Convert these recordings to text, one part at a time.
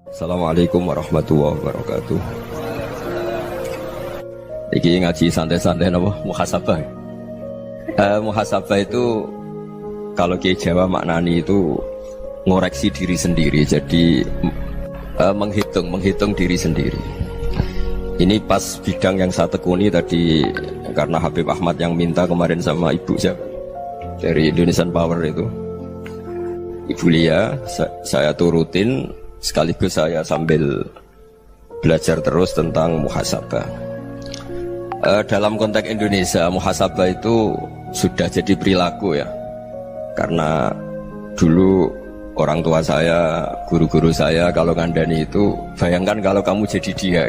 Assalamualaikum warahmatullahi wabarakatuh. Iki ngaji santai-santai napa muhasabah. Muhasabah itu kalau Kiai Jawa maknani itu ngoreksi diri sendiri. Jadi menghitung diri sendiri. Ini pas bidang yang saya tekuni tadi karena Habib Ahmad yang minta kemarin sama ibu siapa dari Indonesian Power itu. Ibu Lia, saya turutin sekaligus saya sambil belajar terus tentang muhasabah. Dalam konteks Indonesia, muhasabah itu sudah jadi perilaku ya. Karena dulu orang tua saya, guru-guru saya kalau ngandani itu, bayangkan kalau kamu jadi dia.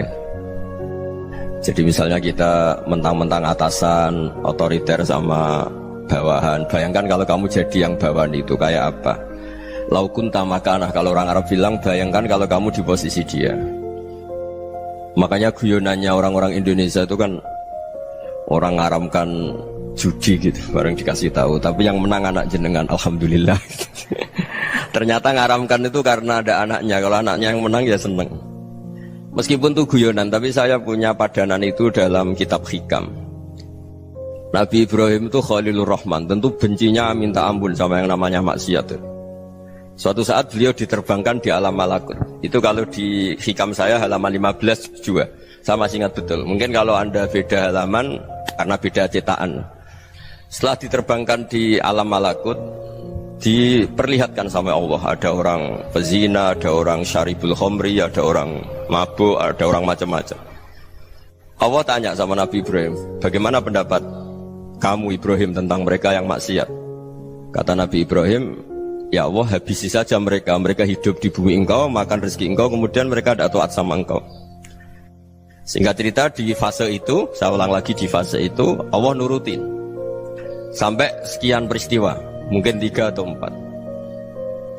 Jadi misalnya kita mentang-mentang atasan, otoriter sama bawahan. Bayangkan kalau kamu jadi yang bawahan itu kayak apa? Laukun tamakanah, kalau orang Arab bilang, bayangkan kalau kamu di posisi dia. Makanya guyonannya orang-orang Indonesia itu kan orang ngaramkan judi gitu, bareng dikasih tahu. Tapi yang menang anak jenengan, alhamdulillah. Ternyata ngaramkan itu karena ada anaknya. Kalau anaknya yang menang ya seneng. Meskipun itu guyonan, tapi saya punya padanan itu dalam kitab Hikam. Nabi Ibrahim itu Khalilur Rahman, tentu bencinya minta ampun sama yang namanya maksiat. Suatu saat beliau diterbangkan di alam malakut. Itu kalau di Hikam saya halaman 15 juga. Saya masih ingat betul. Mungkin kalau Anda beda halaman karena beda cetakan. Setelah diterbangkan di alam malakut, diperlihatkan sama Allah. Ada orang pezina, ada orang syaribul khomri, ada orang mabuk, ada orang macam-macam. Allah tanya sama Nabi Ibrahim, bagaimana pendapat kamu Ibrahim tentang mereka yang maksiat? Kata Nabi Ibrahim, ya Allah, habisi saja mereka. Mereka hidup di bumi engkau, makan rezeki engkau, kemudian mereka tidak taat sama engkau. Singkat cerita di fase itu, saya ulang lagi di fase itu, Allah nurutin sampai sekian peristiwa, mungkin 3 atau 4.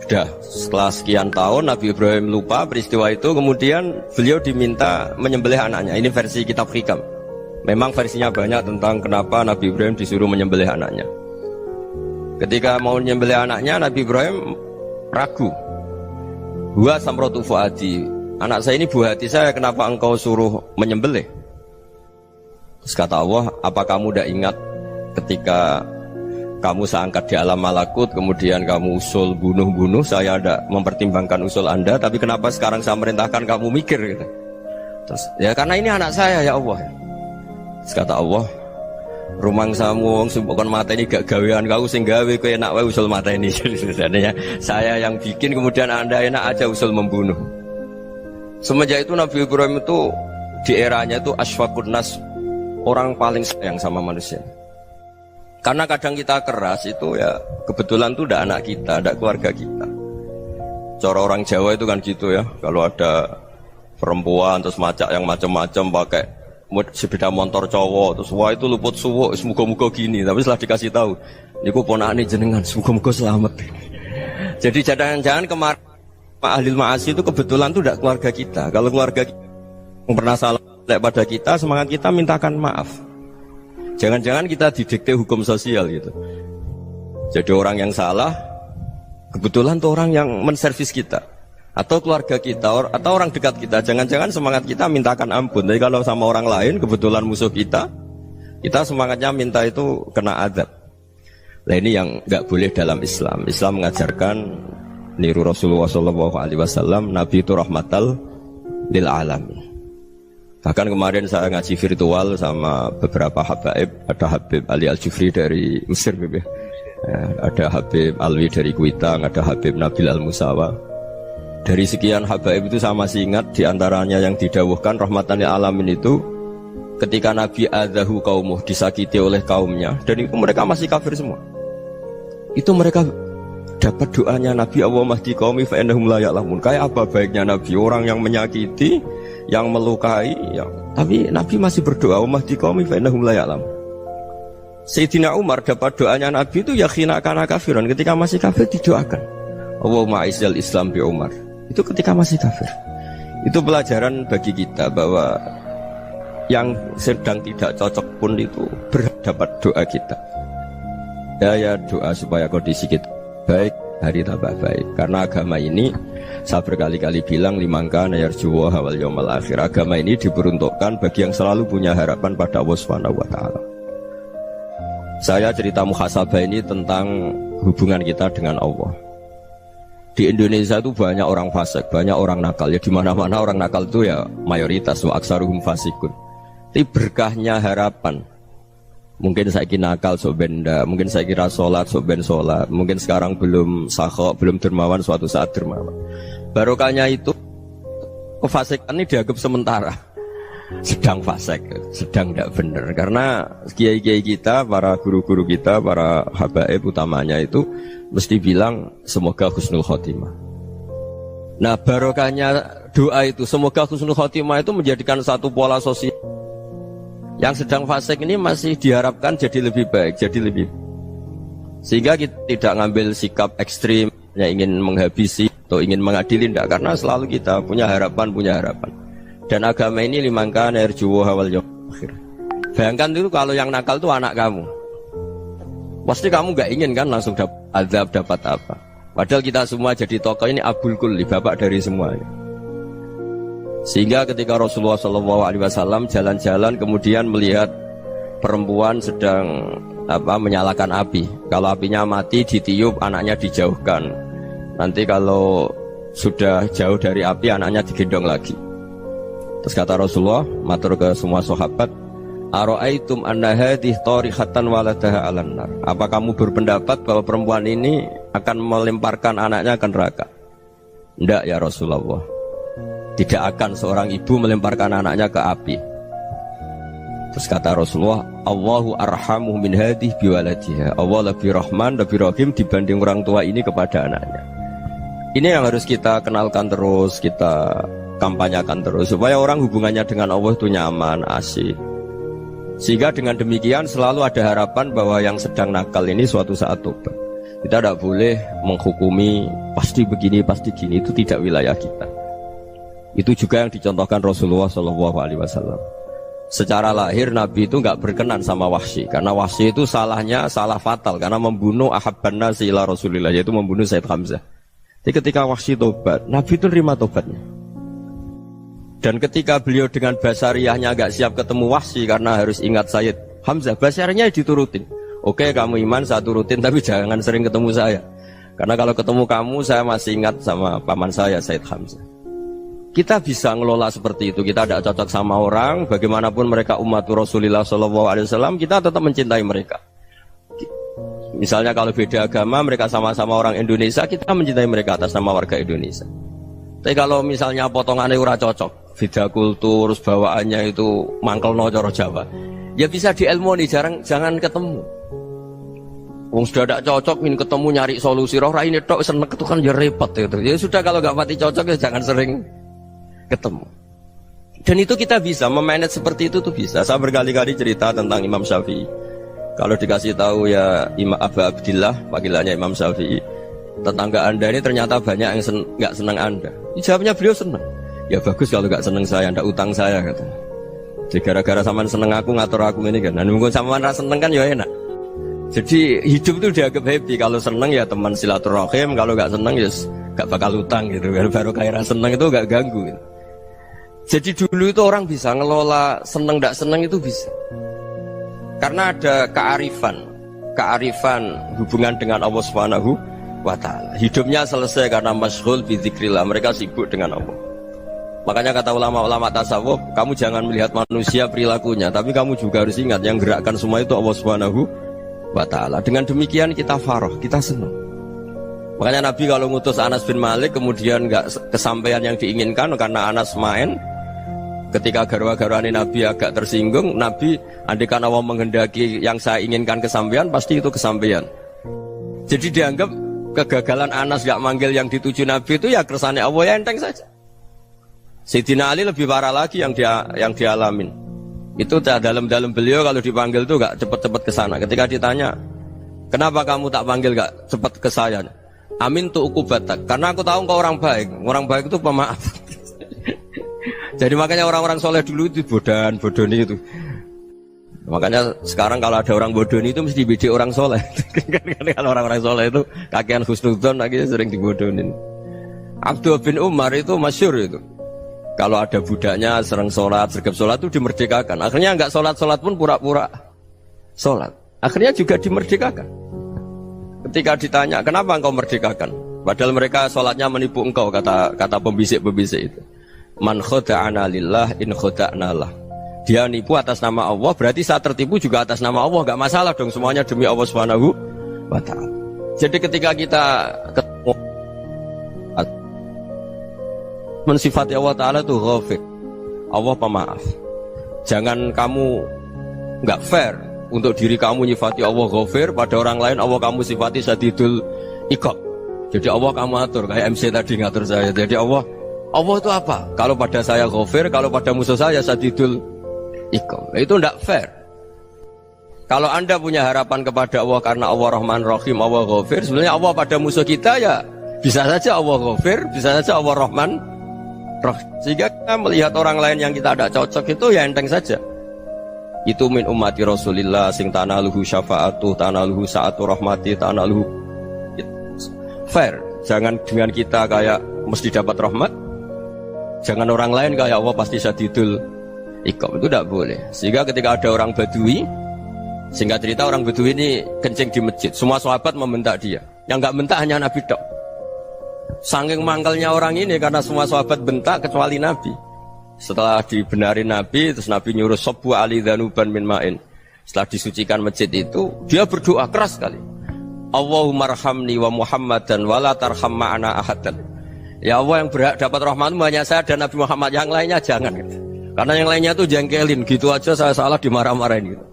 Sudah, setelah sekian tahun Nabi Ibrahim lupa peristiwa itu, kemudian beliau diminta menyembelih anaknya. Ini versi kitab Hikam. Memang versinya banyak tentang kenapa Nabi Ibrahim disuruh menyembelih anaknya. Ketika mau menyembelih anaknya, Nabi Ibrahim ragu. Huwa samratu fuadi, anak saya ini buah hati saya, kenapa engkau suruh menyembelih? Terus kata Allah, apa kamu tidak ingat ketika kamu saya angkat di alam malakut, kemudian kamu usul bunuh-bunuh, saya tidak mempertimbangkan usul Anda, tapi kenapa sekarang saya merintahkan kamu mikir gitu? Terus, ya karena ini anak saya ya Allah. Terus kata Allah, rumang samu wong bukan mata ini gak gawean kau sing gawe kowe enak wae usul mata ini. Sebenarnya saya yang bikin, kemudian Anda enak aja usul membunuh. Semenjak itu Nabi Ibrahim itu di eranya itu asfaqun nas, orang paling sayang sama manusia. Karena kadang kita keras itu ya kebetulan tuh udah anak kita, ada keluarga kita. Cara orang Jawa itu kan gitu ya, kalau ada perempuan terus macak yang macam-macam pakai sepeda motor cowok, terus wah itu luput suwuk, semoga-moga gini. Tapi setelah dikasih tahu, niku ponakane jenengan, semoga-moga selamat. Jadi jangan-jangan kemarin Pak Ahlil Ma'asi itu kebetulan tuh tidak keluarga kita. Kalau keluarga kita yang pernah salah pada kita, semangat kita mintakan maaf. Jangan-jangan kita didikte hukum sosial gitu. Jadi orang yang salah, kebetulan tuh orang yang menservis kita. Atau keluarga kita, atau orang dekat kita. Jangan-jangan semangat kita mintakan ampun. Tapi kalau sama orang lain, kebetulan musuh kita semangatnya minta itu kena adab. Nah ini yang nggak boleh dalam Islam. Islam mengajarkan niru Rasulullah SAW, Nabi itu rahmatal lil alamin. Bahkan kemarin saya ngaji virtual sama beberapa habaib. Ada Habib Ali Al-Jufri dari Mesir, ada Habib Alwi dari Kuitang, ada Habib Nabil Al-Musawa. Dari sekian habaib itu saya masih ingat diantaranya yang didawuhkan rahmatan lil alamin itu ketika Nabi adzahu qaumuh, disakiti oleh kaumnya, dan itu mereka masih kafir semua. Itu mereka dapat doanya Nabi, Allah mahdi qaumi fa innahum la ya'lamun. Kayak apa baiknya Nabi, orang yang menyakiti, yang melukai, tapi Nabi masih berdoa, Allah mahdi qaumi fa innahum la ya'lamun. Sayyidina Umar dapat doanya Nabi itu yakhina kana kafiran, ketika masih kafir didoakan, Allahumma aizzal Islam bi Umar. Itu ketika masih kafir. Itu pelajaran bagi kita bahwa yang sedang tidak cocok pun itu berdapat doa kita. Ya doa supaya kondisi kita baik. hari tambah baik. Karena agama ini saya berkali-kali bilang limangka nayarjuwa hawal yawmal akhir. Agama ini diperuntukkan bagi yang selalu punya harapan pada Allah Subhanahu wa taala. Saya cerita muhasabah ini tentang hubungan kita dengan Allah. Di Indonesia itu banyak orang fasik, banyak orang nakal. Ya di mana-mana orang nakal itu ya mayoritas, wa aksaruhum fasikun. Tapi berkahnya harapan. Mungkin saya kira nakal sok benda, mungkin saya kira sholat sok ben sholat, mungkin sekarang belum sakhok, belum dermawan, suatu saat dermawan. Barokahnya itu kefasikan ini dianggap sementara, sedang fasik, sedang tidak benar. Karena kiai-kiai kita, para guru-guru kita, para habaib utamanya itu mesti bilang semoga husnul khotimah. Nah barokahnya doa itu semoga husnul khotimah itu menjadikan satu pola sosial. Yang sedang fasik ini masih diharapkan jadi lebih baik, jadi lebih. Sehingga kita tidak ngambil sikap ekstrim yang ingin menghabisi atau ingin mengadili, tidak. Karena selalu kita punya harapan, Dan agama ini limangka nerjuwo hawal yawmal akhir. Bayangkan itu kalau yang nakal itu anak kamu. Pasti kamu gak ingin kan langsung dapat azab, dapat apa. Padahal kita semua jadi tokoh ini abul kulli, bapak dari semuanya. Sehingga ketika Rasulullah SAW jalan-jalan kemudian melihat perempuan sedang menyalakan api. Kalau apinya mati ditiup, anaknya dijauhkan. Nanti kalau sudah jauh dari api, anaknya digendong lagi. Terus kata Rasulullah, matur ke semua sahabat, Aro'aitum anna hadih tarihatan waladaha alan nar. Apa kamu berpendapat bahwa perempuan ini akan melemparkan anaknya ke neraka? Tidak ya Rasulullah. Tidak akan seorang ibu melemparkan anaknya ke api. Terus kata Rasulullah, Allahu arhamu min hadih biwaladiha. Allah lebih rahman, lebih rahim dibanding orang tua ini kepada anaknya. Ini yang harus kita kenalkan terus, kita kampanyakan terus, supaya orang hubungannya dengan Allah itu nyaman, asik. Sehingga dengan demikian selalu ada harapan bahwa yang sedang nakal ini suatu saat tobat. Kita tidak boleh menghukumi pasti begini, pasti gini, itu tidak wilayah kita. Itu juga yang dicontohkan Rasulullah SAW. Secara lahir Nabi itu nggak berkenan sama Wahsy, karena Wahsy itu salahnya salah fatal karena membunuh ahabban nasi ila Rasulillah, yaitu membunuh Sayyid Hamzah. Jadi ketika Wahsy tobat, Nabi itu terima tobatnya. Dan ketika beliau dengan basariyahnya nggak siap ketemu Wahsy karena harus ingat Sayyid Hamzah, basariyahnya diturutin. Oke, kamu iman, saya turutin, tapi jangan sering ketemu saya. Karena kalau ketemu kamu, saya masih ingat sama paman saya, Sayyid Hamzah. Kita bisa ngelola seperti itu. Kita tidak cocok sama orang, bagaimanapun mereka umat Rasulullah SAW, kita tetap mencintai mereka. Misalnya kalau beda agama, mereka sama-sama orang Indonesia, kita mencintai mereka atas nama warga Indonesia. Tapi kalau misalnya potongannya ora cocok, beda kultur, bawaannya itu mangkel no coro Jawa, ya bisa diilmoni, jangan ketemu. Wong sudah tidak cocok, ingin ketemu nyari solusi. Roh ini tok seneng itu kan ya repot gitu. Ya sudah kalau nggak mati cocok ya jangan sering ketemu. Dan itu kita bisa memanage seperti itu tuh bisa. Saya berkali-kali cerita tentang Imam Syafi'i. Kalau dikasih tahu ya Imam Abu Abdillah, panggilannya Imam Syafi'i, tetangga anda ini ternyata banyak yang nggak senang anda. Jawabnya beliau senang. Ya bagus kalau nggak senang saya, anda utang saya katanya. Jadi gara-gara saman seneng aku ngatur aku ini kan. Dan mungkin saman rasa seneng kan ya enak. Jadi hidup itu dianggap happy. Kalau seneng ya teman silaturahim, kalau nggak seneng ya nggak bakal utang gitu. Baru kayak seneng itu nggak ganggu. Gitu. Jadi dulu itu orang bisa ngelola seneng tidak seneng itu bisa. Karena ada kearifan hubungan dengan Allah Subhanahu wa ta'ala. Hidupnya selesai karena masyghul bi dzikrillah, mereka sibuk dengan Allah. Makanya kata ulama-ulama tasawuf, kamu jangan melihat manusia perilakunya, tapi kamu juga harus ingat yang gerakkan semua itu Allah Subhanahu wa ta'ala. Dengan demikian kita farah, kita senang. Makanya Nabi kalau ngutus Anas bin Malik kemudian nggak kesampaian yang diinginkan karena Anas main. Ketika garwa-garwani Nabi agak tersinggung, Nabi andaikan Allah menghendaki yang saya inginkan kesampaian, pasti itu kesampaian. Jadi dianggap kegagalan Anas gak manggil yang dituju Nabi itu ya kersane Allah, ya enteng saja. Sayyidina Ali lebih parah lagi yang dialamin. Itu dalam beliau kalau dipanggil itu gak cepat-cepat ke sana. Ketika ditanya, kenapa kamu tak panggil gak cepat ke saya? Amin tu ukubatak, karena aku tahu engkau orang baik. Orang baik itu pemaaf. Jadi makanya orang-orang soleh dulu itu bodoni itu. Makanya sekarang kalau ada orang bodoh itu mesti bidik orang soleh. Kalau orang-orang soleh itu kakean husnudzon lagi sering dibodohin. Abdullah bin Umar itu masyhur itu. Kalau ada budaknya sering sholat, sergap sholat itu dimerdekakan. Akhirnya nggak sholat pun pura-pura sholat. Akhirnya juga dimerdekakan. Ketika ditanya, kenapa engkau merdekakan? Padahal mereka sholatnya menipu engkau, kata pembisik-pembisik itu. Man khoda'ana lillah in khoda'na lah. Dia nipu atas nama Allah, berarti saat tertipu juga atas nama Allah. Gak masalah dong, semuanya demi Allah Subhanahu wa ta'ala. Jadi ketika kita ketemu mensifati Allah Ta'ala itu ghafir, Allah pemaaf. Jangan kamu gak fair untuk diri kamu nyifati Allah ghafir, pada orang lain Allah kamu sifati syadidul iqab. Jadi Allah kamu atur, kayak MC tadi ngatur saya. Jadi Allah itu apa? Kalau pada saya ghafir, kalau pada musuh saya syadidul iqab. Itu tidak fair. Kalau Anda punya harapan kepada Allah karena Allah Rahman Rahim, Allah ghafir, sebenarnya Allah pada musuh kita ya bisa saja Allah ghafir, bisa saja Allah Rahman Rahim. Sehingga kita melihat orang lain yang kita tidak cocok itu ya enteng saja. Itu min ummati Rasulillah sing tanaluhu syafa'atuh, tanaluhu sa'atu rahmati, tanaluhu fair. Jangan dengan kita kayak mesti dapat rahmat. Jangan orang lain kayak Allah pasti syadidul iqab. Itu tidak boleh. Sehingga ketika ada orang Badui, singkat cerita orang Badui ini kencing di masjid, semua sahabat membentak dia. Yang enggak bentak hanya Nabi tok. Saking mangkelnya orang ini karena semua sahabat bentak kecuali Nabi. Setelah dibenarin Nabi, terus Nabi nyuruh sobu ali dhanuban min ma'in. Setelah disucikan masjid itu, dia berdoa keras sekali. Allahumma arhamni wa Muhammadan wa la tarham ma'ana ahadan. Ya Allah, yang berhak dapat rahmatmu hanya saya dan Nabi Muhammad, yang lainnya jangan gitu. Karena yang lainnya itu jengkelin, gitu aja saya salah dimarah-marahin gitu.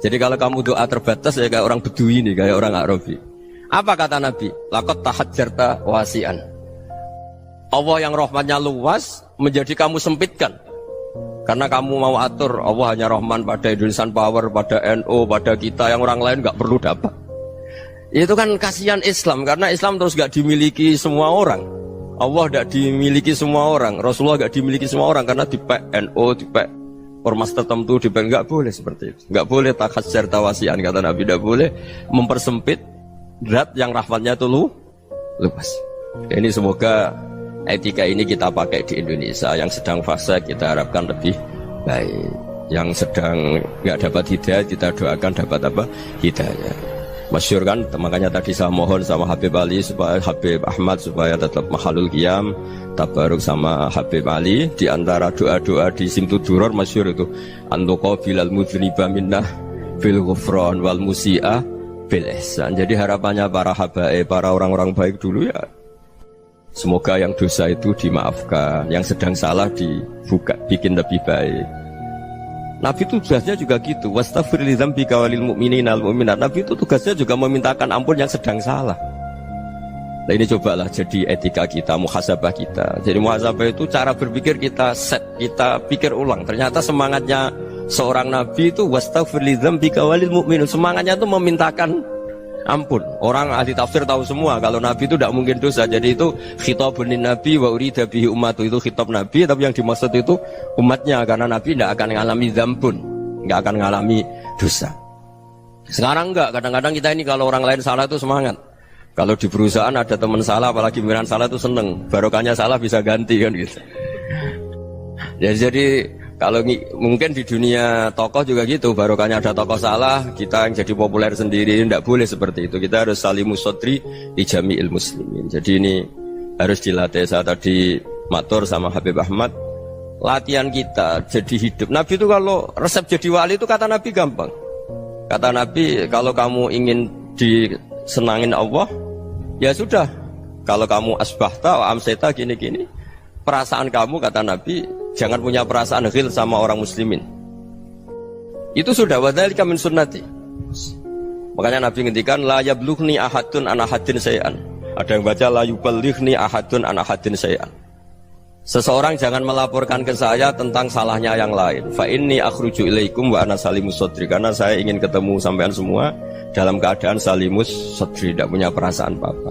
Jadi kalau kamu doa terbatas ya kayak orang Bedui ini, kayak orang Arabi. Apa kata Nabi? Laqad tahajjarta wasi'an. Allah yang rahmatnya luas menjadi kamu sempitkan. Karena kamu mau atur Allah hanya Rahman pada Indonesian Power, pada NU, pada kita yang orang lain nggak perlu dapat. Itu kan kasihan Islam, karena Islam terus nggak dimiliki semua orang. Allah nggak dimiliki semua orang, Rasulullah nggak dimiliki semua orang karena dipek NU, dipek ormas tertentu, dipek nggak boleh seperti itu. Nggak boleh takhasyar tawasian, kata Nabi, nggak boleh mempersempit zat yang rahmatnya itu luas. Ini semoga etika ini kita pakai di Indonesia. Yang sedang fase kita harapkan lebih baik. Yang sedang nggak dapat hidayah kita doakan dapat apa? Hidayah. Masyhur kan, makanya tadi saya mohon sama Habib Ali supaya Habib Ahmad supaya tetap mahalul qiyam, tabaruk sama Habib Ali. Di antara doa-doa di Simtud Duror masyhur itu antuqa bilal mudhniba minnah bil ghufran wal musi'ah bil ihsan. Jadi harapannya para habaib, para orang-orang baik dulu ya, semoga yang dosa itu dimaafkan, yang sedang salah dibuka, bikin lebih baik. Nabi itu tugasnya juga gitu. Wastaghfir li dzambika walil mu'minina wal mu'minat. Nabi itu tugasnya juga memintakan ampun yang sedang salah. Nah ini cobalah jadi etika kita, muhasabah kita. Jadi muhasabah itu cara berpikir kita set, kita pikir ulang. Ternyata semangatnya seorang Nabi itu wastaghfir li dzambika walil mu'minun. Semangatnya itu memintakan ampun. Orang ahli tafsir tahu semua kalau Nabi itu tidak mungkin dosa. Jadi itu khitabun Nabi wa urida bihi ummatu, itu khitab Nabi, tapi yang dimaksud itu umatnya, karena Nabi tidak akan mengalami dzambun, tidak akan mengalami dosa. Sekarang enggak, kadang-kadang kita ini kalau orang lain salah itu semangat. Kalau di perusahaan ada teman salah, apalagi pimpinan salah itu seneng, barokahnya salah bisa ganti kan gitu. Ya, jadi kalau mungkin di dunia tokoh juga gitu, barokahnya ada tokoh salah, kita yang jadi populer sendiri, tidak boleh seperti itu. Kita harus salimus sodri di jami'il muslimin. Jadi ini harus dilatih. Saya tadi matur sama Habib Ahmad, latihan kita jadi hidup. Nabi itu kalau resep jadi wali itu kata Nabi gampang. Kata Nabi, kalau kamu ingin disenangin Allah, ya sudah. Kalau kamu asbahta wa amseta gini-gini, perasaan kamu, kata Nabi, jangan punya perasaan ghil sama orang muslimin. Itu sudah wadzalika min sunnati. Makanya Nabi ngendikan la yablughni ahadun an ahadin syai'an. Ada yang baca la yuballighni ahadun an ahadin syai'an. Seseorang jangan melaporkan ke saya tentang salahnya yang lain. Fa inni akhruju ilaikum wa ana salimus sadri. Karena saya ingin ketemu sampean semua dalam keadaan salimus sadri, tidak punya perasaan apa-apa.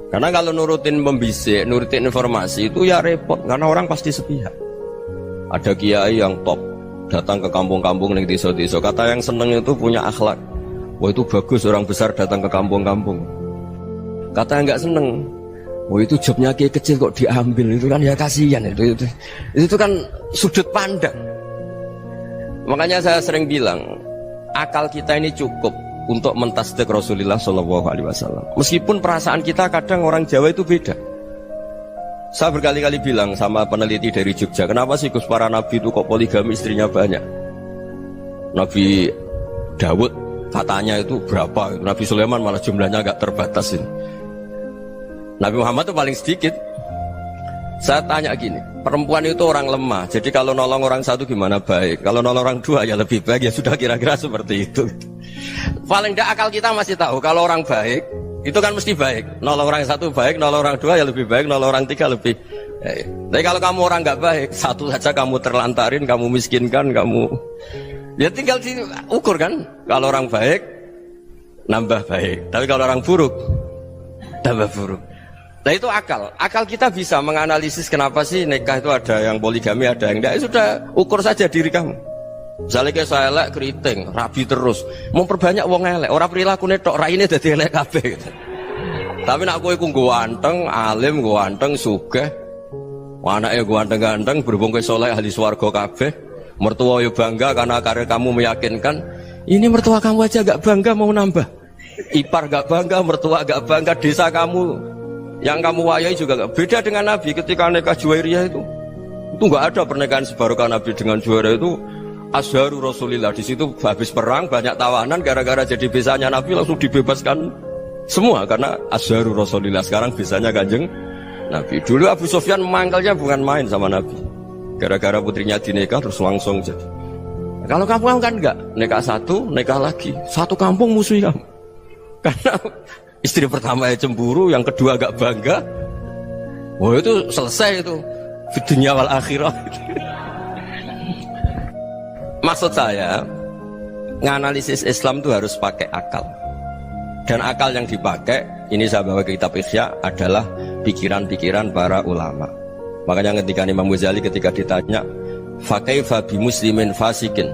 Karena kalau nurutin pembisik, nurutin informasi itu ya repot, karena orang pasti sepihak. Ada kiai yang top datang ke kampung-kampung ning desa-desa. Kata yang seneng itu punya akhlak. Wah itu bagus orang besar datang ke kampung-kampung. Kata yang nggak seneng, wah itu jobnya kiai kecil kok diambil, itu kan ya kasihan itu kan sudut pandang. Makanya saya sering bilang, akal kita ini cukup untuk mentasdik Rasulullah Shallallahu Alaihi Wasallam. Meskipun perasaan kita kadang orang Jawa itu beda. Saya berkali-kali bilang sama peneliti dari Jogja, kenapa sih Gus para nabi itu kok poligami istrinya banyak? Nabi Dawud katanya itu berapa? Nabi Sulaiman malah jumlahnya agak terbatas ini. Nabi Muhammad itu paling sedikit. Saya tanya gini, perempuan itu orang lemah, jadi kalau nolong orang satu gimana baik, kalau nolong orang dua ya lebih baik, ya sudah kira-kira seperti itu. Paling tidak akal kita masih tahu kalau orang baik itu kan mesti baik, nolong orang satu baik, nolong orang dua ya lebih baik, nolong orang tiga lebih baik. Tapi kalau kamu orang nggak baik, satu saja kamu terlantarin, kamu miskinkan, kamu ya tinggal diukur kan. Kalau orang baik nambah baik, tapi kalau orang buruk tambah buruk. Nah itu akal kita bisa menganalisis kenapa sih nikah itu ada yang poligami, ada yang enggak. Sudah ukur saja diri kamu. Misalnya kayak saya elek keriting, rabi terus, memperbanyak wong elek, orang perilaku netok, raine dadi elek kabeh. Gitu. Tapi nak kowe ku ganteng, alim, ganteng, sugih, anake ganteng-ganteng, berhubung kowe saleh ahli swarga kabeh, mertua yo bangga karena karir kamu meyakinkan. Ini mertua kamu aja gak bangga mau nambah. Ipar gak bangga, mertua gak bangga, desa kamu yang kamu wayai juga gak. Beda dengan Nabi ketika nikah Juwairiyah itu gak ada pernikahan sebarokah Nabi dengan Juwairiyah itu. Azharu Rasulillah, di situ habis perang banyak tawanan, gara-gara jadi besanya Nabi langsung dibebaskan semua karena Azharu Rasulillah. Sekarang besanya Kanjeng Nabi. Dulu Abu Sufyan memangkalnya bukan main sama Nabi, gara-gara putrinya dinikah terus langsung jadi. Kalau kamu kan enggak, nikah satu, nikah lagi, satu kampung musuh kamu. Karena istri pertama ya cemburu, yang kedua agak bangga. Wah itu selesai itu, dunia wal akhirah. Maksud saya, nganalisis Islam itu harus pakai akal. Dan akal yang dipakai, ini saya bawa ke kitab Ihya, adalah pikiran-pikiran para ulama. Makanya ketika Imam Ghazali ketika ditanya, fakaifa bi muslimin fasikin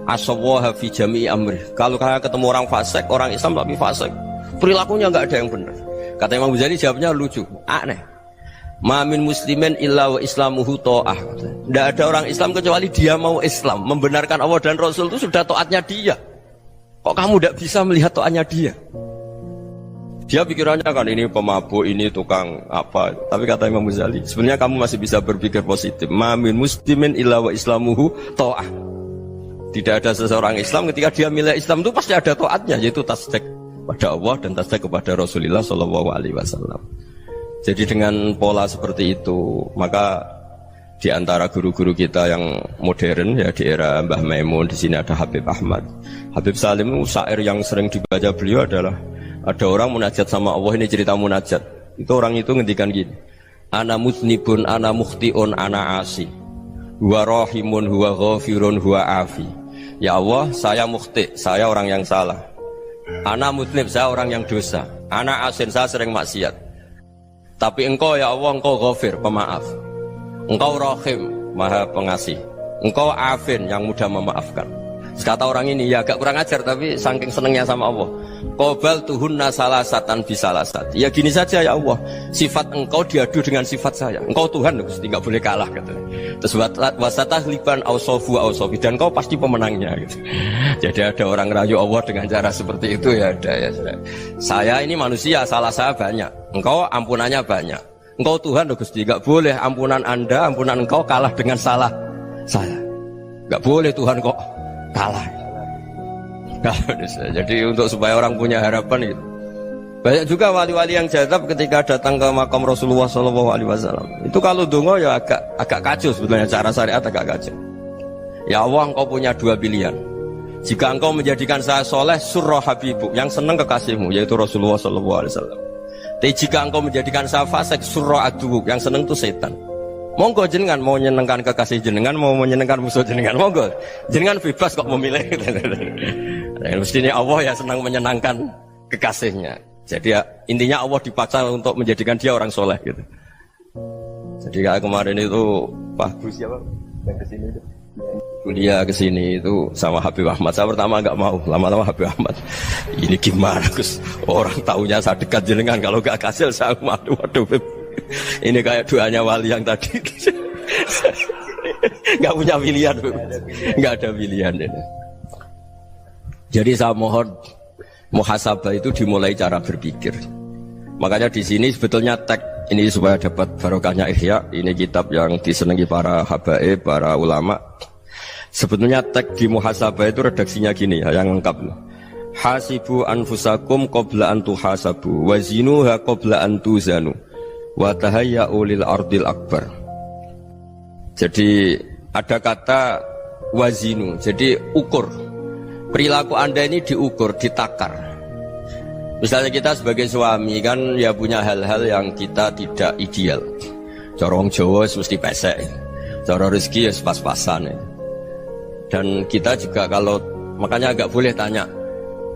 asawwaha fi jami'i amri. Kalau kalian ketemu orang fasik, orang Islam tapi fasik, perilakunya nggak ada yang benar. Kata Imam Ghazali jawabnya lucu, aneh. Ma min muslimin illa wa islamuhu ta'ah. Tidak ada orang Islam kecuali dia mau Islam, membenarkan Allah dan Rasul itu sudah taatnya dia. Kok kamu tidak bisa melihat taatnya dia? Dia pikirannya kan ini pemabuk, ini tukang apa. Tapi kata Imam Ghazali, sebenarnya kamu masih bisa berpikir positif. Ma min muslimin illa wa islamuhu ta'ah. Tidak ada seseorang Islam ketika dia milik Islam itu pasti ada taatnya, yaitu tasdik pada Allah dan tasdik kepada Rasulullah Shallallahu Alaihi Wasallam. Jadi dengan pola seperti itu, maka di antara guru-guru kita yang modern ya di era Mbah Maimun, di sini ada Habib Ahmad, Habib Salim, syair yang sering dibaca beliau adalah ada orang munajat sama Allah, ini cerita munajat. Itu orang itu ngendikan gini, ana muznibun, ana mukhtiun, ana asi, huwa rahimun, huwa ghafirun, huwa afi. Ya Allah, saya mukhti, saya orang yang salah. Ana muznib, saya orang yang dosa. Ana asin, saya sering maksiat. Tapi engkau ya Allah, engkau ghafir, pemaaf. Engkau rahim, maha pengasih. Engkau afin, yang mudah memaafkan. Kata orang ini, ya agak kurang ajar, tapi saking senengnya sama Allah. Qobal tuhunna salasatan bisalasat. Ya gini saja ya Allah, sifat engkau diadu dengan sifat saya. Engkau Tuhan, Gusti, nggak boleh kalah. Gitu. Terus wasatahliban ausofu ausofi, dan engkau pasti pemenangnya. Gitu. Jadi ada orang rayu Allah dengan cara seperti itu ya ada ya. Saya ini manusia, salah saya banyak. Engkau ampunannya banyak. Engkau Tuhan, Gusti, nggak boleh ampunan Anda, ampunan engkau kalah dengan salah saya. Nggak boleh Tuhan kok kalah. Jadi untuk supaya orang punya harapan gitu. Banyak juga wali-wali yang jadab ketika datang ke makam Rasulullah SAW. Itu kalau dongo ya agak kacau sebetulnya, cara syariat agak kacau. Ya Allah, engkau punya dua pilihan. Jika engkau menjadikan saya soleh, surah habibuk, yang senang kekasihmu, yaitu Rasulullah SAW. Tapi jika engkau menjadikan saya fasik, surah adubuk, yang senang itu setan. Monggo jenengan mau menyenangkan kekasih jenengan, mau menyenangkan musuh jenengan, monggo jenengan bebas kok memilih. Mestinya Allah ya senang menyenangkan kekasihnya. Jadi ya, intinya Allah dipaksa untuk menjadikan dia orang soleh gitu. Jadi kayak kemarin itu Pak Gus siapa yang kesini itu kuliah ke sini itu sama Habib Ahmad. Saya pertama nggak mau, lama-lama Habib Ahmad. Ini gimana Gus? Orang taunya saya dekat jenengan, kalau nggak kasil saya waduh Beb. Ini kayak doanya wali yang tadi. Nggak punya pilihan, Beb. Nggak ada pilihan. Jadi saya mohon muhasabah itu dimulai cara berpikir. Makanya di sini sebetulnya tag ini supaya dapat barokahnya Ihya. Ini kitab yang disenangi para habaib, para ulama. Sebetulnya teks di muhasabah itu redaksinya gini ya, yang lengkap. Hasibu anfusakum qabla an tuhasabu wa zinuha qabla an tuzanu wa tahayya'u lil ardil akbar. Jadi ada kata wazinu, jadi ukur. Perilaku Anda ini diukur, ditakar. Misalnya kita sebagai suami kan ya punya hal-hal yang kita tidak ideal. Corong Jawa mesti pesek. Cara rezeki ya pas-pasan ya. Dan kita juga kalau makanya agak boleh tanya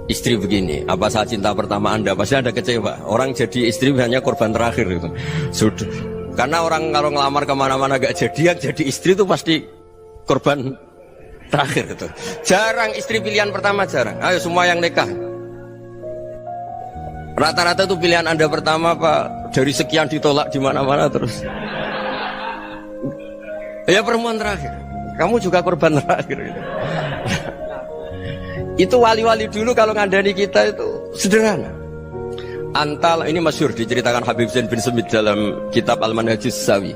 istri begini, apa saat cinta pertama Anda? Pasti Anda kecewa. Orang jadi istri hanya korban terakhir itu. Sudah. Karena orang kalau ngelamar kemana-mana gak jadi, yang jadi istri itu pasti korban terakhir itu. Jarang istri pilihan pertama, jarang. Ayo semua yang nikah. Rata-rata itu pilihan Anda pertama Pak, dari sekian ditolak di mana-mana terus. Ya perempuan terakhir. Kamu juga korban terakhir. Itu wali-wali dulu kalau ngandani kita itu sederhana. Antal ini masyhur diceritakan Habib Zain bin Semit dalam kitab Al-Manhajus Sawi.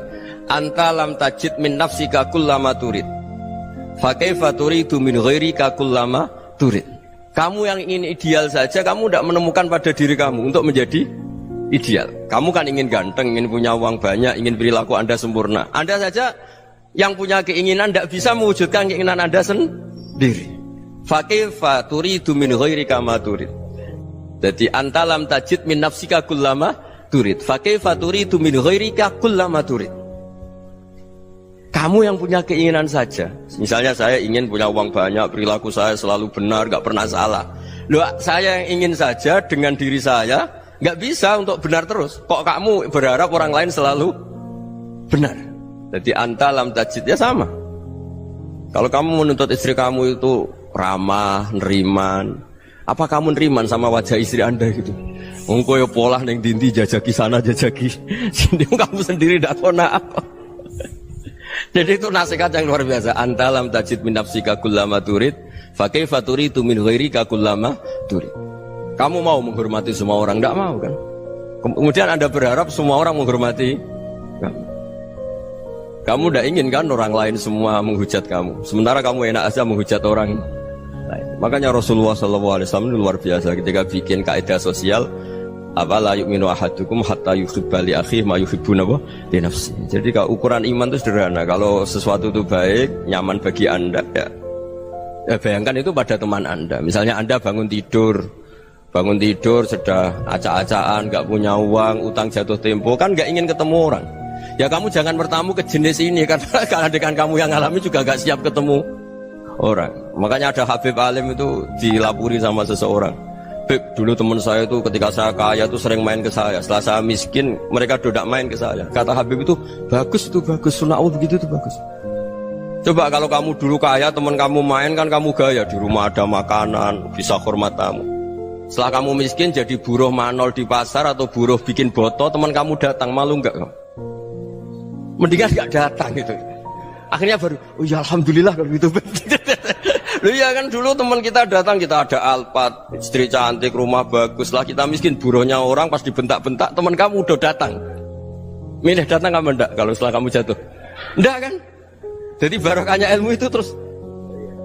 Antalam tajid min nafsika kullama turid. Fa kaifa turidu min ghairika kullama turid. Kamu yang ingin ideal saja, kamu tidak menemukan pada diri kamu untuk menjadi ideal. Kamu kan ingin ganteng, ingin punya uang banyak, ingin perilaku Anda sempurna. Anda saja yang punya keinginan tidak bisa mewujudkan keinginan Anda sendiri. Fa kaifa turidu min ghairika ma turid. Jadi antalam tajid min nafsika kullama turid. Fa kaifa turidu min ghairika kullama turid. Kamu yang punya keinginan saja. Misalnya saya ingin punya uang banyak, perilaku saya selalu benar, gak pernah salah. Loh, saya yang ingin saja dengan diri saya gak bisa untuk benar terus. Kok kamu berharap orang lain selalu benar? Jadi antalam tajid ya sama. Kalau kamu menuntut istri kamu itu ramah, neriman, apa kamu neriman sama wajah istri Anda gitu? Engko ya pola neng dinti jajaki sana jajaki sini, kamu sendiri ndak kona apa. Jadi itu nasihat yang luar biasa. Antalam tajid min nafsika kullama turid, fa kaifa turidu min ghairika kullama turid. Kamu mau menghormati semua orang, ndak mau kan? Kemudian Anda berharap semua orang menghormati kamu. Kamu tidak ingin kan orang lain semua menghujat kamu. Sementara kamu enak aja menghujat orang lain. Makanya Rasulullah SAW luar biasa ketika bikin kaidah sosial. Apa la yu'minu ahadukum hatta yuhibba li akhihi ma yuhibbu li nafsi. Jadi kalau ukuran iman itu sederhana. Kalau sesuatu itu baik, nyaman bagi Anda ya bayangkan itu pada teman Anda. Misalnya Anda bangun tidur sudah acak-acakan, gak punya uang, utang jatuh tempo, kan gak ingin ketemu orang. Ya kamu jangan bertamu ke jenis ini, karena dengan kamu yang alami juga gak siap ketemu orang. Makanya ada Habib Alim itu dilapuri sama seseorang. Beb, dulu teman saya itu ketika saya kaya itu sering main ke saya. Setelah saya miskin, mereka tidak main ke saya. Kata Habib itu bagus, sunnah begitu itu bagus. Coba kalau kamu dulu kaya, teman kamu main kan kamu gaya, di rumah ada makanan, bisa hormat tamu. Setelah kamu miskin jadi buruh manol di pasar atau buruh bikin boto, teman kamu datang, malu enggak kamu? Mendingan gak datang gitu. Akhirnya baru, oh ya alhamdulillah kalau gitu. Loh ya kan dulu teman kita datang, kita ada Alphard, istri cantik, rumah bagus. Lah kita miskin, buruhnya orang pas dibentak-bentak, teman kamu udah datang. Milih datang kamu enggak kalau setelah kamu jatuh? Enggak kan? Jadi barokahnya ilmu itu terus.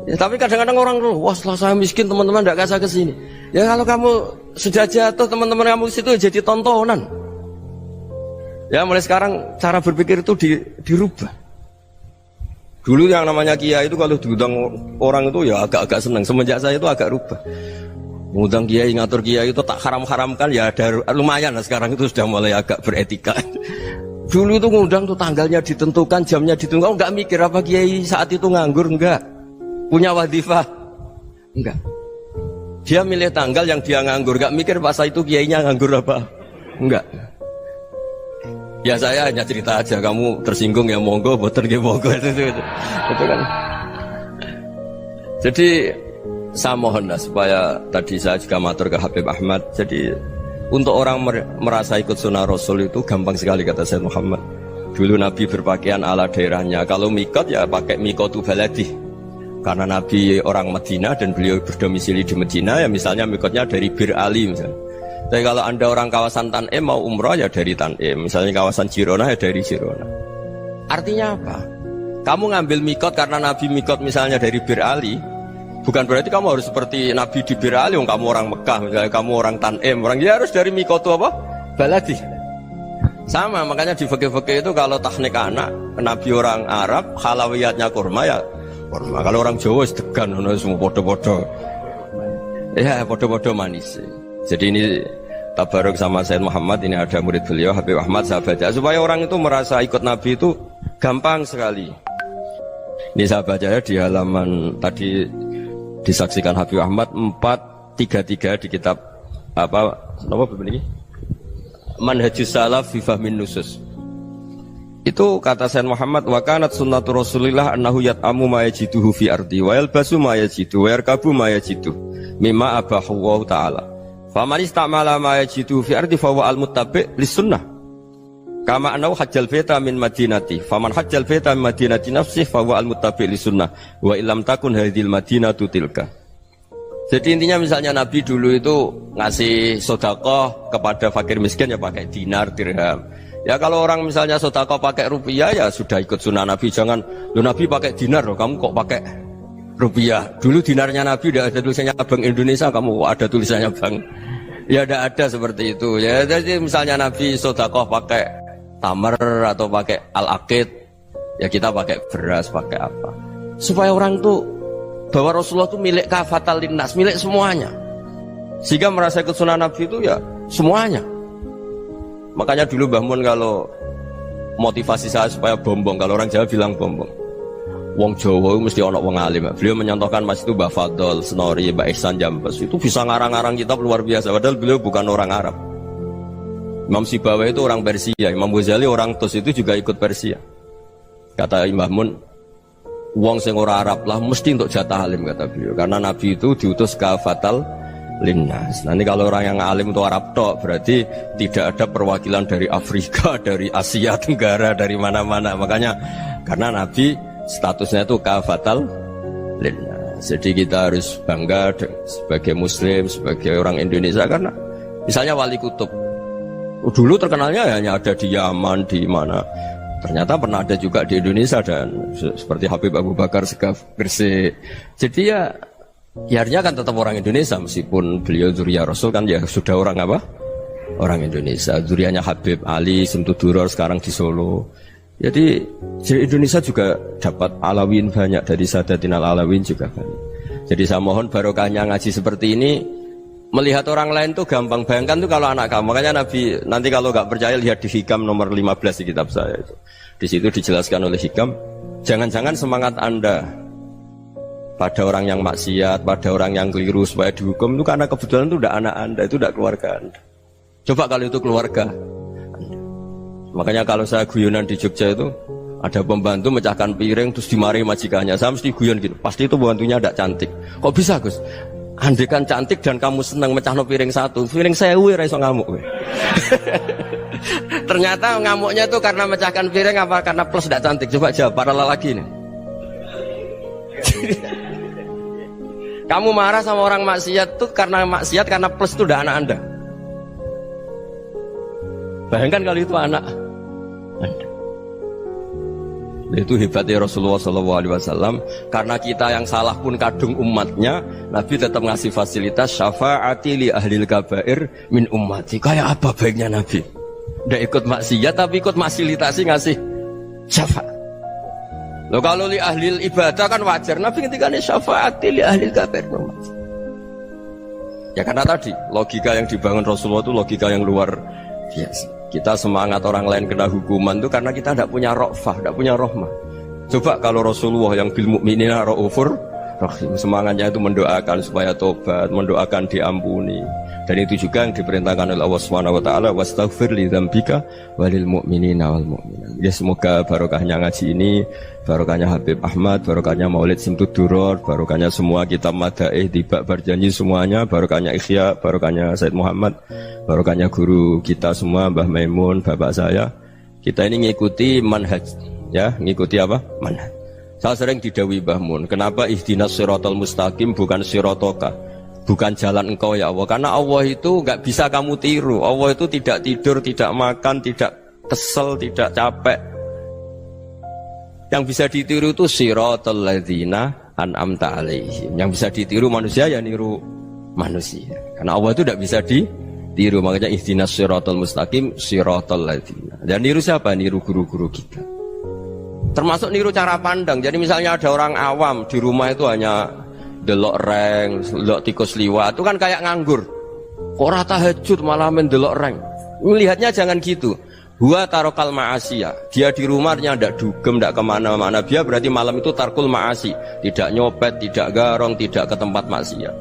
Ya, tapi kadang-kadang orang tuh, wah setelah saya miskin teman-teman enggak kasih ke sini. Ya kalau kamu sudah jatuh, teman-teman kamu situ jadi tontonan. Ya mulai sekarang cara berpikir itu dirubah. Dulu yang namanya kiai itu kalau diundang orang itu ya agak-agak senang. Semenjak saya itu agak rubah. Mengundang kiai, ngatur kiai itu tak haram-haramkan ya ada lumayan lah, sekarang itu sudah mulai agak beretika. Dulu itu ngundang tuh tanggalnya ditentukan, jamnya ditentukan, enggak mikir apa kiai saat itu nganggur, enggak. Punya wadifah, enggak. Dia milih tanggal yang dia nganggur, enggak mikir pas itu kiainya nganggur apa, enggak. Ya saya hanya cerita aja, kamu tersinggung ya monggo, boten ya monggo itu kan. Jadi saya mohon lah supaya tadi saya juga matur ke Habib Ahmad. Jadi untuk orang merasa ikut sunnah Rasul itu gampang sekali kata Sayyid Muhammad. Dulu Nabi berpakaian ala daerahnya. Kalau mikot ya pakai mikotu baladi. Karena Nabi orang Madinah dan beliau berdomisili di Madinah ya misalnya mikotnya dari Bir Ali misalnya. Tapi kalau anda orang kawasan Tanim mau umrah ya dari Tanim. Misalnya kawasan Jirona ya dari Jirona. Artinya apa? Kamu ngambil mikot karena Nabi mikot misalnya dari Bir Ali. Bukan berarti kamu harus seperti Nabi di Bir Ali. Kamu orang Mekah misalnya kamu orang Tanim. Orang ya harus dari mikotu apa? Baladi. Sama, makanya di fikih-fikih itu kalau teknik anak, Nabi orang Arab, halawiyatnya kurma ya kurma. Kalau orang Jawa sedegan, semua podo-podo. Ya, podo-podo manis. Jadi ini tabaruk sama Sayyid Muhammad, ini ada murid beliau, Habib Ahmad, sahabatnya. Supaya orang itu merasa ikut Nabi itu gampang sekali. Ini saya baca ya di halaman, tadi disaksikan Habib Ahmad, 433 di kitab, apa begini? Manhajus salaf fi fahmin nusus. Itu kata Sayyid Muhammad, wa kanat sunnatu Rasulillah annahu yat'amu ma yajiduhu fi ardi wa yalbasu ma yajidu wa yarkabu ma yajidu mimma abahu wa ta'ala. Faman istamala ma yajiduhu fi ardi fa huwa al-muttabi' lis sunnah. Kama annahu hajjal baita min madinati. Faman hajjal baita min madinati nafsihi fa huwa al-muttabi' lis sunnah wa illam takun hadhil madinatu tilka. Jadi intinya misalnya Nabi dulu itu ngasih sedekah kepada fakir miskin ya pakai dinar, dirham. Ya kalau orang misalnya sedekah pakai rupiah ya sudah ikut sunnah Nabi. Jangan, lu Nabi pakai dinar loh, kamu kok pakai rupiah. Dulu dinarnya Nabi udah ada tulisannya Bank Indonesia, kamu kok ada tulisannya Bank. Ya tidak ada seperti itu. Ya jadi misalnya Nabi sedekah pakai tamar atau pakai al-aqid, ya kita pakai beras, pakai apa. Supaya orang tuh bahwa Rasulullah itu milik kafatal linnas, milik semuanya. Sehingga merasa ikut sunnah Nabi itu ya semuanya. Makanya dulu Mbah Mun kalau motivasi saya supaya bombong, kalau orang Jawa bilang bombong. Wong Jawa mesti ono wong alim. Beliau menyontohkan mas itu Mbah Fadol, Senori, Mbah Ihsan Jambes. Itu bisa ngarang-ngarang kitab luar biasa. Padahal beliau bukan orang Arab. Imam Sibawai itu orang Persia, Imam Ghazali orang Tus itu juga ikut Persia. Kata Mbah Mun, wong sing ora Arab lah mesti untuk jatah alim kata beliau. Karena Nabi itu diutus kafatal linnas. Nanti kalau orang yang alim itu Arab tok berarti tidak ada perwakilan dari Afrika, dari Asia Tenggara, dari mana-mana. Makanya karena Nabi statusnya itu kafatal linnas. Jadi kita harus bangga sebagai Muslim, sebagai orang Indonesia karena misalnya Wali Kutub dulu terkenalnya hanya ada di Yaman, di mana. Ternyata pernah ada juga di Indonesia dan seperti Habib Abu Bakar Segaf Gresik. Jadi ya artinya kan tetap orang Indonesia meskipun beliau zuriyah Rasul kan ya sudah orang apa? Orang Indonesia. Zuriyahnya Habib Ali Simtuduror sekarang di Solo. Jadi Indonesia juga dapat alawin banyak dari Sadatin al-Alawin juga banyak. Jadi saya mohon barokahnya ngaji seperti ini. Melihat orang lain tuh gampang, bayangkan tuh kalau anak kamu. Makanya Nabi nanti kalau nggak percaya lihat di Hikam nomor 15 di kitab saya itu. Di situ dijelaskan oleh Hikam, jangan-jangan semangat Anda pada orang yang maksiat, pada orang yang keliru supaya dihukum itu karena kebetulan itu udah anak Anda, itu udah keluarga Anda. Coba kalau itu keluarga Anda. Makanya kalau saya guyonan di Jogja itu ada pembantu mecahkan piring terus dimarahi majikannya, saya mesti guyon gitu, pasti itu pembantunya tidak cantik. Kok bisa Gus? Andekan cantik dan kamu senang mecahno piring satu, piring 1000 ora iso ngamuk. Ternyata ngamuknya itu karena mecahkan piring apa karena plus tidak cantik. Coba jawab para lelaki ini. Kamu marah sama orang maksiat itu karena maksiat karena plus itu udah anak Anda. Bayangkan kalau itu anak Anda. Itu hebatnya Rasulullah SAW. Karena kita yang salah pun kadung umatnya, Nabi tetap ngasih fasilitas syafaati li ahlil kabair min ummati. Kayak apa baiknya Nabi? Udah ikut maksiat tapi ikut fasilitasi ngasih syafaat. Loh kalau li ahlil ibadah kan wajar. Nabi ketika ini syafaati li ahlil kabair min ummati. Ya karena tadi logika yang dibangun Rasulullah itu logika yang luar biasa. Kita semangat orang lain kena hukuman itu karena kita tidak punya ra'fah, tidak punya rahmah. Coba kalau Rasulullah yang bil mu'minina ra'ufur rahim, semangatnya itu mendoakan supaya tobat, mendoakan diampuni, Dan itu juga yang diperintahkan oleh Allah Subhanahu wa taala, wastaghfir li dzambika walil mu'minina wal mu'minat. Ya semoga barokahnya ngaji ini, barokahnya Habib Ahmad, barokahnya Maulid Simtud Duror, barokahnya semua kitab Madaih, Tibak Barjanji semuanya, barokahnya Ikhya, barokahnya Said Muhammad, barokahnya guru kita semua, Mbah Maimun, bapak saya. Kita ini ngikuti manhaj, ya, ngikuti apa? Manhaj. Saya sering didhawuhi Mbah Mun, kenapa ihdinas siratal mustaqim bukan siratoka? Bukan jalan engkau ya Allah, karena Allah itu nggak bisa kamu tiru. Allah itu tidak tidur, tidak makan, tidak kesel, tidak capek. Yang bisa ditiru itu siratal ladzina an'amta alaihim. Yang bisa ditiru manusia ya niru manusia. Karena Allah itu tidak bisa ditiru. Makanya ihdinas siratal mustaqim siratal ladzina. Dan niru siapa? Niru guru-guru kita. Termasuk niru cara pandang. Jadi misalnya ada orang awam di rumah itu hanya delok reng, delok tikus liwat, itu kan kayak nganggur. Ora tahajud malah mendelok reng. Melihatnya jangan gitu. Huwa tarokal ma'asiyah. Dia di rumahnya ndak dugem, ndak kemana-mana. Dia berarti malam itu tarkul ma'asi. Tidak nyopet, tidak garong, tidak ke tempat maksiat.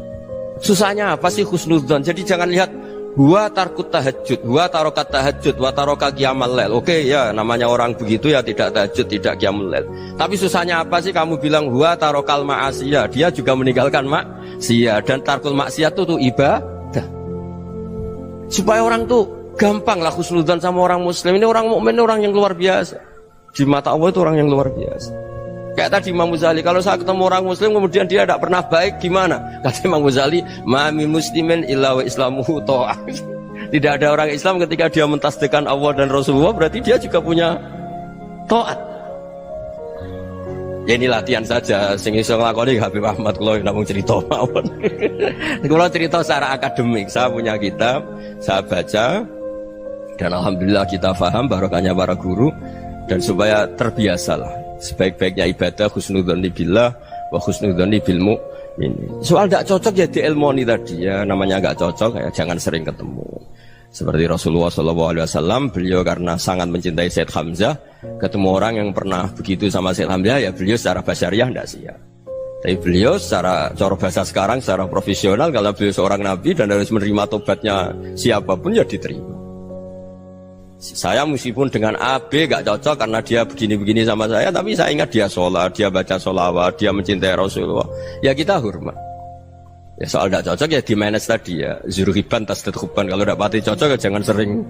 Susahnya apa sih husnudzon? Jadi jangan lihat huwa tarkut tahajud, huwa tarokat tahajud, wa taroka qiyamal lail. Oke ya, namanya orang begitu ya tidak tahajud, tidak qiyamul lail. Tapi susahnya apa sih kamu bilang huwa tarokal ma'asiyah? Dia juga meninggalkan maksiat, dan tarkul maksiat itu ibadah. Supaya orang tuh gampang lah husnudzon sama orang muslim. Ini orang mukmin, orang yang luar biasa. Di mata Allah itu orang yang luar biasa. Kayak tadi Imam Ghazali, kalau saya ketemu orang muslim kemudian dia tidak pernah baik, gimana? Kata Imam Ghazali, ma min muslimin illa wa islamuhu ta'ah. Tidak ada orang Islam ketika dia mentasdihkan Allah dan Rasulullah, berarti dia juga punya taat. Ya ini latihan saja, sing iso nglakoni Habib Ahmad kula namung cerita mawon. Kula cerita secara akademik, saya punya kitab, saya baca, dan alhamdulillah kita paham barokahnya para guru, dan supaya terbiasalah. Sebaik-baiknya ibadah husnudzon billah wa husnudzon bil mu'min. Soal tidak cocok ya diilmoni tadi ya, namanya nggak cocok ya jangan sering ketemu. Seperti Rasulullah SAW, beliau karena sangat mencintai Said Hamzah, ketemu orang yang pernah begitu sama Said Hamzah ya beliau secara basyariah tidak siap. Tapi beliau secara cara bahasa sekarang, secara profesional, kalau beliau seorang nabi dan harus menerima tobatnya siapapun ya diterima. Saya meskipun dengan A, B gak cocok karena dia begini-begini sama saya, tapi saya ingat dia sholat, dia baca sholawat, dia mencintai Rasulullah, ya kita hormat. Ya soal gak cocok ya di manage tadi ya, zuruhiban tasdidhuban. Kalau gak pati cocok ya jangan sering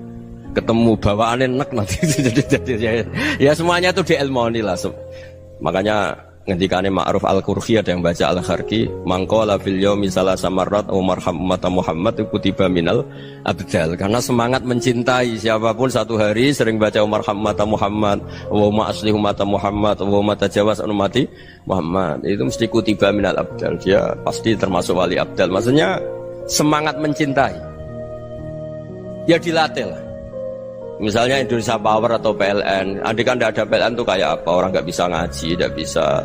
ketemu, bawaannya enak nanti. Ya semuanya itu diilmoni lah. Makanya ngendikane Ma'ruf Al-Qurhi ada yang baca Al-Kharki, mangqala fil yaumi salasa marrat wa marham ummata Muhammad kutiba minal abdal. Karena semangat mencintai siapapun satu hari sering baca marham ummata Muhammad, wa ma aslih ummata Muhammad, wa ma tajawaz an ummati Muhammad, itu mesti kutiba minal abdal. Dia pasti termasuk wali abdal. Maksudnya semangat mencintai ya dilatih lah. Misalnya Indonesia Power atau PLN, andai kan tidak ada PLN tuh kayak apa? Orang nggak bisa ngaji, tidak bisa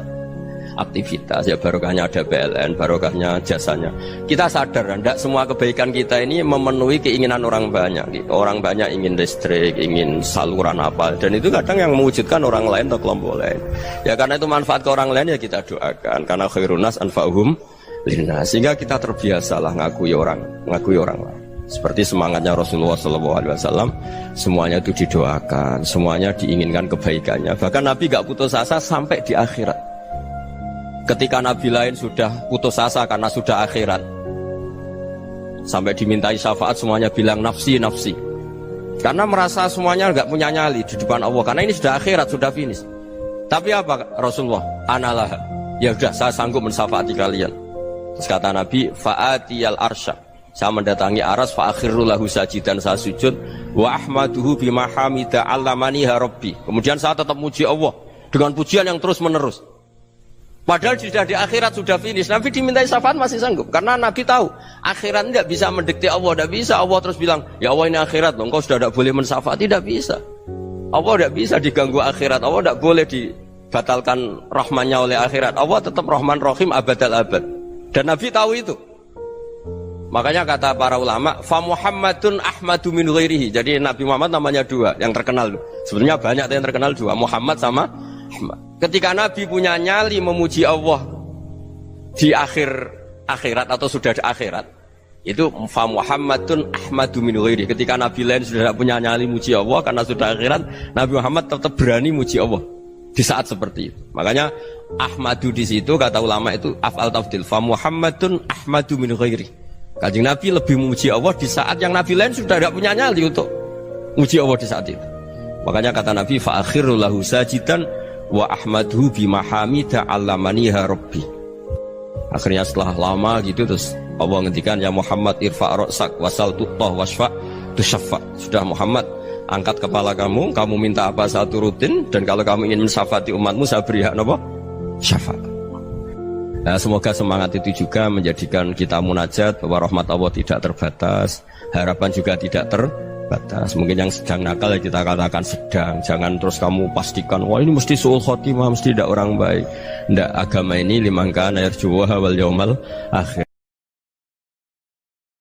aktivitas. Ya barokahnya ada PLN, barokahnya jasanya. Kita sadar, tidak semua kebaikan kita ini memenuhi keinginan orang banyak. Orang banyak ingin listrik, ingin saluran apa, dan itu kadang yang mewujudkan orang lain atau kelompok lain. Ya karena itu manfaat ke orang lain ya kita doakan. Karena khairunas anfa'uhum linnas, sehingga kita terbiasalah ngakui orang lain. Seperti semangatnya Rasulullah SAW, semuanya itu didoakan, semuanya diinginkan kebaikannya. Bahkan Nabi gak putus asa sampai di akhirat. Ketika Nabi lain sudah putus asa karena sudah akhirat, sampai dimintai syafaat semuanya bilang nafsi, nafsi. Karena merasa semuanya gak punya nyali di depan Allah, karena ini sudah akhirat, sudah finish. Tapi apa Rasulullah? Analah, ya udah saya sanggup mensyafaati kalian. Terus kata Nabi, fa'atiyal arsya, saya mendatangi aras, fa'akhirru lahu sajidan, saya sujud, wa ahmaduhu bima hamida allamaniha rabbi. Kemudian saya tetap muji Allah dengan pujian yang terus menerus. Padahal sudah di akhirat, sudah finish. Nabi dimintai syafaat masih sanggup, karena Nabi tahu akhirat tidak bisa mendikte Allah, tidak bisa Allah terus bilang, ya Allah ini akhirat loh, engkau sudah tidak boleh mensyafaati, tidak bisa. Allah tidak bisa diganggu akhirat, Allah tidak boleh dibatalkan rahmannya oleh akhirat. Allah tetap Rahman Rahim abadal abad, dan Nabi tahu itu. Makanya kata para ulama, fa Muhammadun ahmadu min ghairihi. Jadi Nabi Muhammad namanya dua yang terkenal. Sebenarnya banyak yang terkenal dua, Muhammad sama Ahmad. Ketika Nabi punya nyali memuji Allah di akhirat atau sudah di akhirat, Itu fa Muhammadun ahmadu min ghairi. Ketika nabi lain sudah tidak punya nyali muji Allah karena sudah akhirat, Nabi Muhammad tetap berani muji Allah di saat seperti itu. Makanya ahmadu di situ kata ulama itu af'al tafdil. Fa Muhammadun ahmadu min ghairi. Kanjeng Nabi lebih memuji Allah di saat yang nabi lain sudah tidak punya nyali untuk muji Allah di saat itu. Makanya kata Nabi fa akhiru lahu sajidan wa ahmaduhu bimahamida 'allamaniha rabbi. Akhirnya setelah lama gitu terus Allah ngendikan ya Muhammad irfa' ra'sak wasal tu'tah wasfa' tusyaffa. Sudah Muhammad, angkat kepala kamu minta apa saya turutin, dan kalau kamu ingin mensyafaati umatmu saya beri hak napa? Syafaat. Nah, semoga semangat itu juga menjadikan kita munajat bahwa rahmat Allah tidak terbatas, harapan juga tidak terbatas. Mungkin yang sedang nakal ya kita katakan sedang, jangan terus kamu pastikan wah ini mesti suul khotimah, mesti tidak orang baik. Ndak, agama ini liman kana yarjuwa wal yaumal akhir.